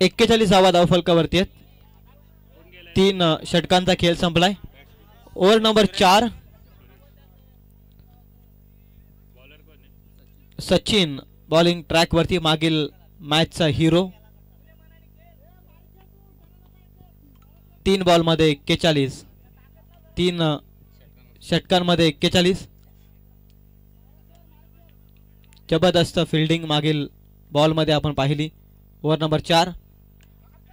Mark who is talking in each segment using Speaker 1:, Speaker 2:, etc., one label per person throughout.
Speaker 1: 41 धाव फलकावरती आहेत. 3 षटकांचा खेळ संपलाय. Over number 4. Sachin bowling track वरती, मागील मॅचचा हिरो. 3 बॉल मध्ये 41, 3 षटकांमध्ये 41. जबरदस्त फिल्डिंग मागील बॉल मध्ये आपण पाहिली. Over number 4.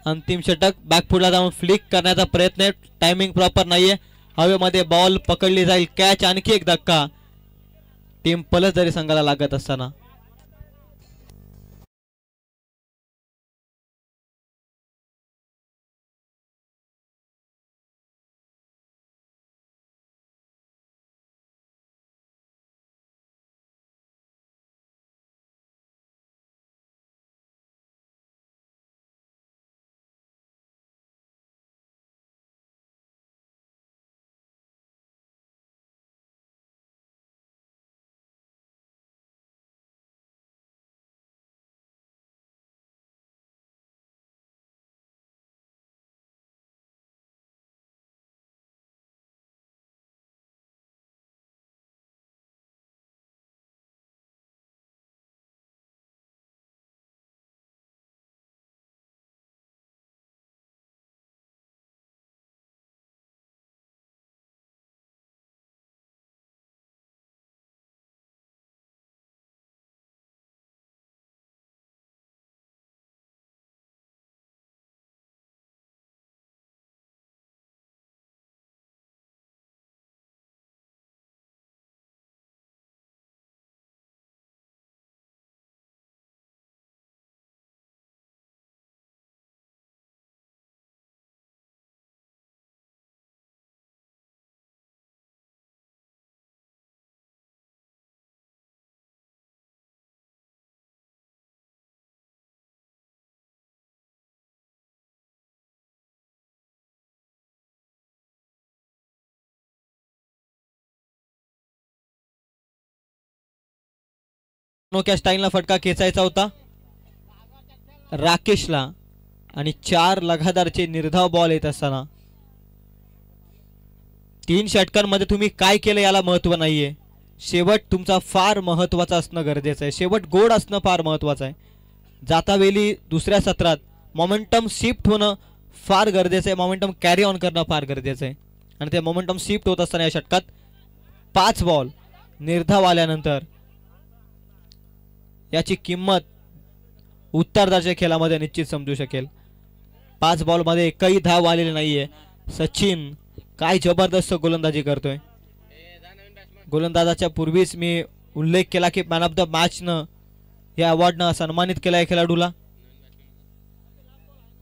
Speaker 1: अंतिम षटक. बॅकफुटला जाऊन फ्लिक करण्याचा प्रयत्न. टायमिंग प्रॉपर नाहीये. हवेमध्ये बॉल पकडली जाईल. कॅच. आणखी एक धक्का. टीम पलस जरी संघाला लागत असताना. अनोख्या स्टाईलला फटका खेचायचा होता राकेशला आणि 4 लगातारचे निर्धाव बॉल येत असताना 3 षटकांमध्ये तुम्ही काय केलं याला महत्व नाहीये. शेवट तुमचा फार महत्वाचा असणं गरजेचं आहे. शेवट गोड असणं फार महत्वाचं आहे. जातावेळी दुसऱ्या सत्रात मोमेंटम शिफ्ट होणं फार गरजेचं आहे. मोमेंटम कॅरी ऑन करणं फार गरजेचं आहे. आणि ते मोमेंटम शिफ्ट होत असताना या षटकात 5 बॉल निर्धाव आल्यानंतर याची किंमत उत्तरार्धाच्या खेळामध्ये निश्चित समजू शकेल. 5 बॉल मध्ये एकही धाव आलेली नाहीये. सचिन काय जबरदस्त गोलंदाजी करतोय. गोलंदाजाच्या पूर्वीच मी उल्लेख केला की मॅन ऑफ द मॅच न या अवॉर्डनं सन्मानित केलाय खेळाडूला.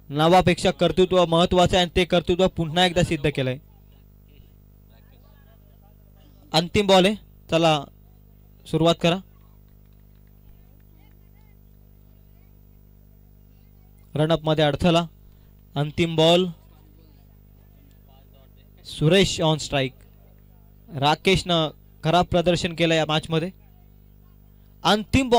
Speaker 1: नावापेक्षा कर्तृत्व महत्वाचं आहे आणि ते कर्तृत्व पुन्हा एकदा सिद्ध केलंय. अंतिम बॉल आहे. चला सुरुवात करा. रनअप मध्ये अडथळा. अंतिम बॉल. Suresh on strike. राकेशनं खराब प्रदर्शन केलं या मॅच मध्ये. अंतिम बॉल